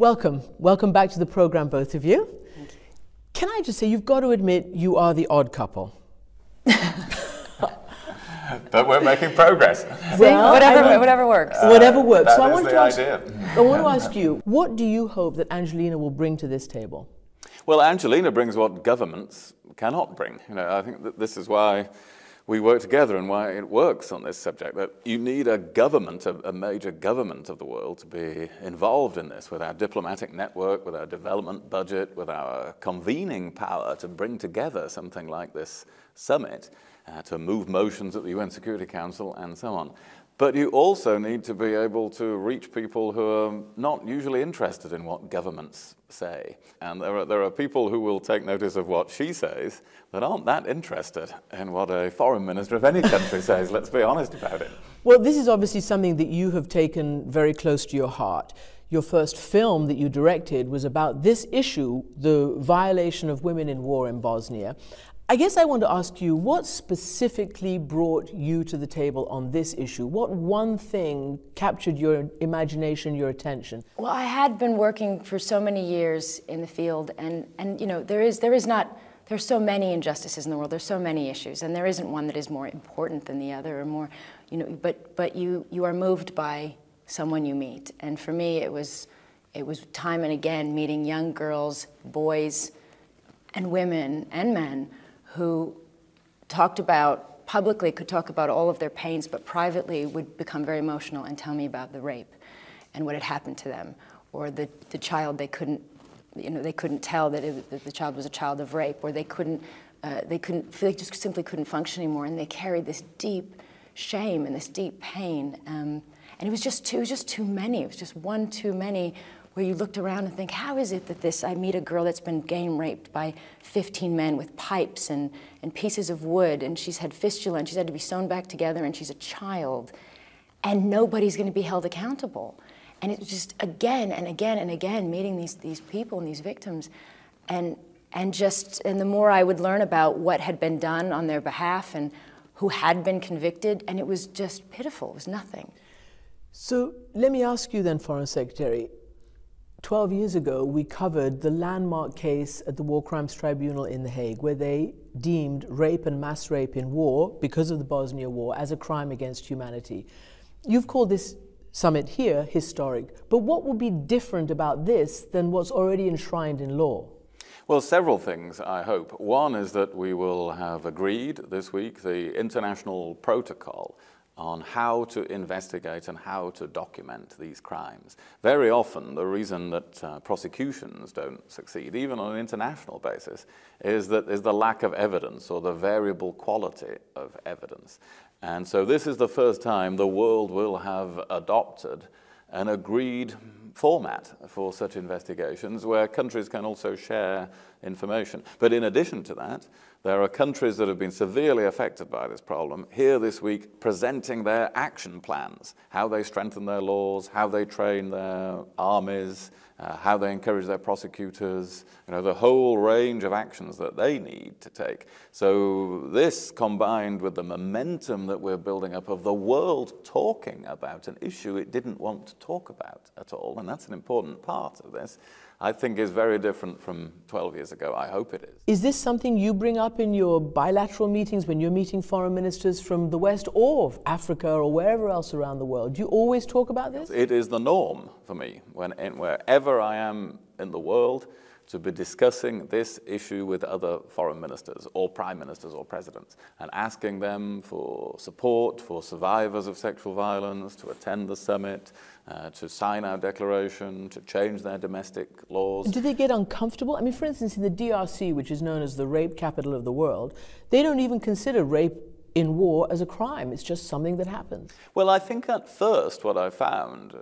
Welcome back to the program, both of you. Thank you. Can I just say, you've got to admit, you are the odd couple. But we're making progress. Well, whatever works. Whatever works. That So is the idea. I want to ask you, what do you hope that Angelina will bring to this table? Well, Angelina brings what governments cannot bring. I think that this is why we work together and why it works on this subject, that you need a government, a major government of the world to be involved in this, with our diplomatic network, with our development budget, with our convening power to bring together something like this summit, to move motions at the UN Security Council and so on. But you also need to be able to reach people who are not usually interested in what governments say. And there are people who will take notice of what she says that aren't that interested in what a foreign minister of any country says. Let's be honest about it. Well, this is obviously something that you have taken very close to your heart. Your first film that you directed was about this issue, the violation of women in war in Bosnia. I guess I want to ask you, what specifically brought you to the table on this issue? What one thing captured your imagination, your attention? Well, I had been working for so many years in the field, and there's so many injustices in the world. There's so many issues, and there isn't one that is more important than the other, or more, But you are moved by someone you meet, and for me, it was time and again meeting young girls, boys, and women and men who publicly could talk about all of their pains, but privately would become very emotional and tell me about the rape and what had happened to them, or the child they couldn't tell that the child was a child of rape, or they just simply couldn't function anymore, and they carried this deep shame and this deep pain, and it was just too many. It was just one too many. Where you looked around and think, how is it that I meet a girl that's been gang raped by 15 men with pipes and pieces of wood, and she's had fistula, and she's had to be sewn back together, and she's a child, and nobody's going to be held accountable. And it was just again and again and again meeting these people and these victims, and the more I would learn about what had been done on their behalf and who had been convicted, and it was just pitiful. It was nothing. So let me ask you then, Foreign Secretary, 12 years ago, we covered the landmark case at the War Crimes Tribunal in The Hague, where they deemed rape and mass rape in war, because of the Bosnia War, as a crime against humanity. You've called this summit here historic, but what will be different about this than what's already enshrined in law? Well, several things, I hope. One is that we will have agreed this week the international protocol on how to investigate and how to document these crimes. Very often, the reason that prosecutions don't succeed, even on an international basis, is the lack of evidence or the variable quality of evidence. And so this is the first time the world will have adopted an agreed format for such investigations, where countries can also share information. But in addition to that, there are countries that have been severely affected by this problem here this week presenting their action plans, how they strengthen their laws, how they train their armies, how they encourage their prosecutors, the whole range of actions that they need to take. So this, combined with the momentum that we're building up of the world talking about an issue it didn't want to talk about at all, and that's an important part of this, I think is very different from 12 years ago. I hope it is. Is this something you bring up in your bilateral meetings when you're meeting foreign ministers from the West or Africa or wherever else around the world? Do you always talk about this? It is the norm for me, wherever I am in the world, to be discussing this issue with other foreign ministers or prime ministers or presidents and asking them for support for survivors of sexual violence, to attend the summit, to sign our declaration, to change their domestic laws. Do they get uncomfortable? I mean, for instance, in the DRC, which is known as the rape capital of the world, they don't even consider rape in war as a crime. It's just something that happens. Well, I think at first what I found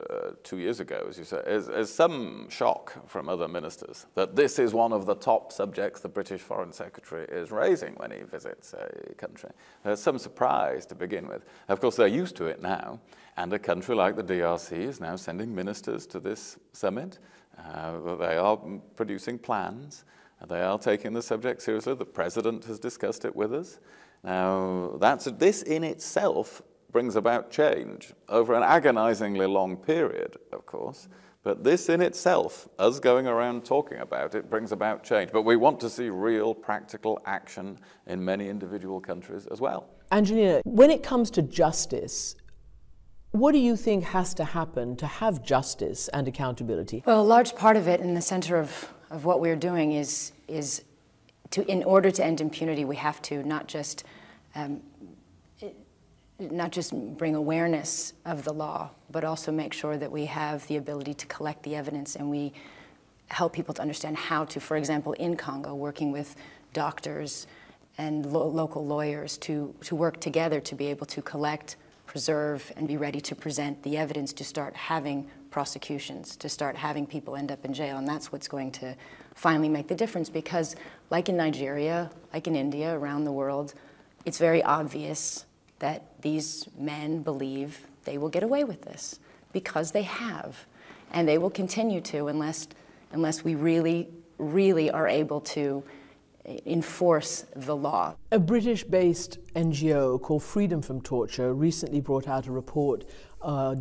2 years ago, as you say, is some shock from other ministers that this is one of the top subjects the British Foreign Secretary is raising when he visits a country. There's some surprise to begin with. Of course, they're used to it now, and a country like the DRC is now sending ministers to this summit. They are producing plans. They are taking the subject seriously. The President has discussed it with us. Now, this in itself brings about change over an agonizingly long period, of course, But this in itself, us going around talking about it, brings about change. But we want to see real practical action in many individual countries as well. Angelina, when it comes to justice, what do you think has to happen to have justice and accountability? Well, a large part of it in the center of what we're doing is in order to end impunity, we have to not just bring awareness of the law, but also make sure that we have the ability to collect the evidence and we help people to understand how to, for example, in Congo, working with doctors and local lawyers to work together to be able to collect, preserve, and be ready to present the evidence to start having prosecutions, to start having people end up in jail. And that's what's going to finally make the difference, because like in Nigeria, like in India, around the world, it's very obvious that these men believe they will get away with this because they have, and they will continue to unless we really are able to enforce the law. A British-based NGO called Freedom from Torture recently brought out a report.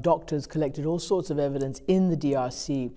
Doctors collected all sorts of evidence in the DRC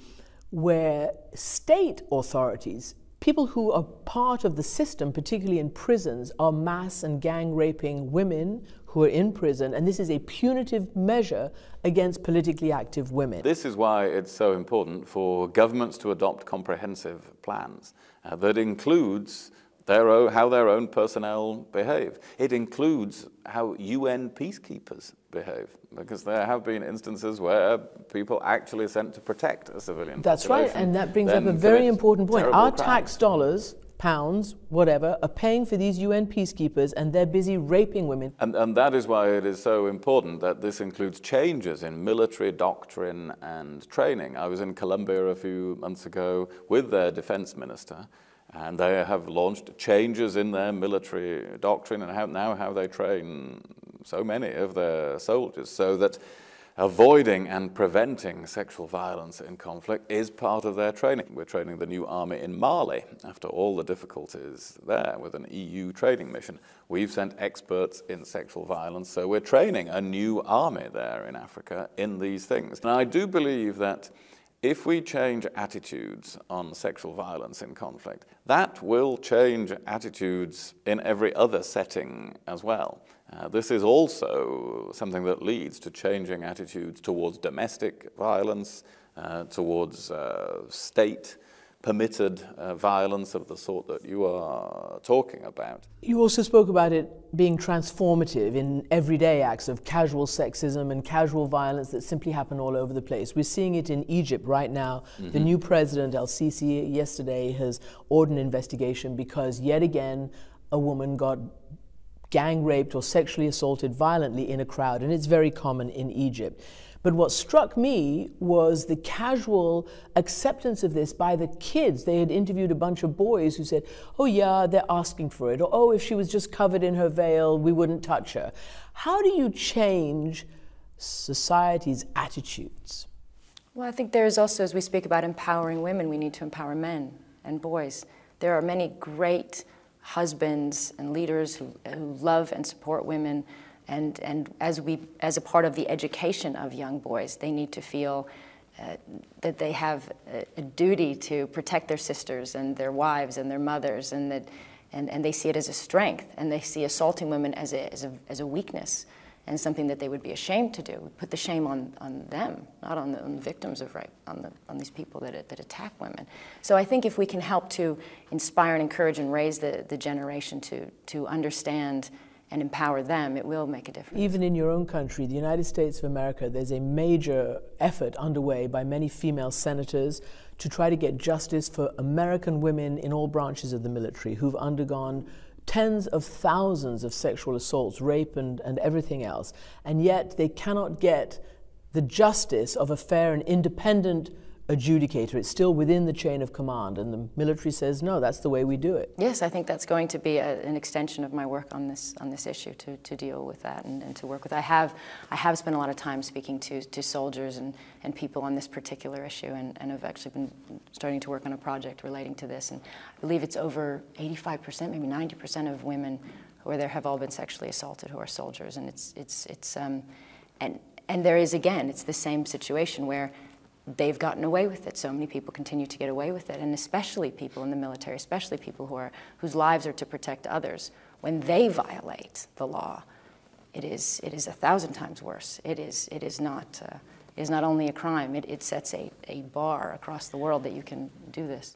where state authorities, people who are part of the system, particularly in prisons, are mass and gang raping women who are in prison, and this is a punitive measure against politically active women. This is why it's so important for governments to adopt comprehensive plans that includes how their own personnel behave. It includes how UN peacekeepers behave, because there have been instances where people actually sent to protect a civilian That's population. right, and that brings up a very important point. Our crimes. tax dollars, pounds, whatever, are paying for these UN peacekeepers, and they're busy raping women. And that is why it is so important that this includes changes in military doctrine and training. I was in Colombia a few months ago with their defense minister, and they have launched changes in their military doctrine and how they train so many of their soldiers, so that avoiding and preventing sexual violence in conflict is part of their training. We're training the new army in Mali after all the difficulties there with an EU training mission. We've sent experts in sexual violence, so we're training a new army there in Africa in these things. And I do believe that if we change attitudes on sexual violence in conflict, that will change attitudes in every other setting as well. This is also something that leads to changing attitudes towards domestic violence, towards state-permitted violence of the sort that you are talking about. You also spoke about it being transformative in everyday acts of casual sexism and casual violence that simply happen all over the place. We're seeing it in Egypt right now. Mm-hmm. The new president, El-Sisi, yesterday has ordered an investigation because yet again a woman got gang raped or sexually assaulted violently in a crowd, and it's very common in Egypt. But what struck me was the casual acceptance of this by the kids. They had interviewed a bunch of boys who said, oh yeah, they're asking for it, or oh, if she was just covered in her veil, we wouldn't touch her. How do you change society's attitudes? Well, I think there is also, as we speak about empowering women, we need to empower men and boys. There are many great husbands and leaders who love and support women, and as a part of the education of young boys, they need to feel that they have a duty to protect their sisters and their wives and their mothers, and they see it as a strength, and they see assaulting women as a weakness and something that they would be ashamed to do. We put the shame on them, not on the victims of rape, on these people that attack women. So I think if we can help to inspire and encourage and raise the generation to understand and empower them, it will make a difference. Even in your own country, the United States of America, there's a major effort underway by many female senators to try to get justice for American women in all branches of the military who've undergone tens of thousands of sexual assaults, rape, and everything else. And yet they cannot get the justice of a fair and independent adjudicator. It's still within the chain of command, and the military says, no, that's the way we do it. Yes, I think that's going to be an extension of my work on this issue, to deal with that and to work with. I have spent a lot of time speaking to soldiers and people on this particular issue, and have actually been starting to work on a project relating to this. And I believe it's over 85%, maybe 90% of women who are there have all been sexually assaulted who are soldiers. And and there is, again, it's the same situation where they've gotten away with it. So many people continue to get away with it, and especially people in the military, especially people whose lives are to protect others. When they violate the law, it is 1,000 times worse. It is not only a crime. It sets a bar across the world that you can do this.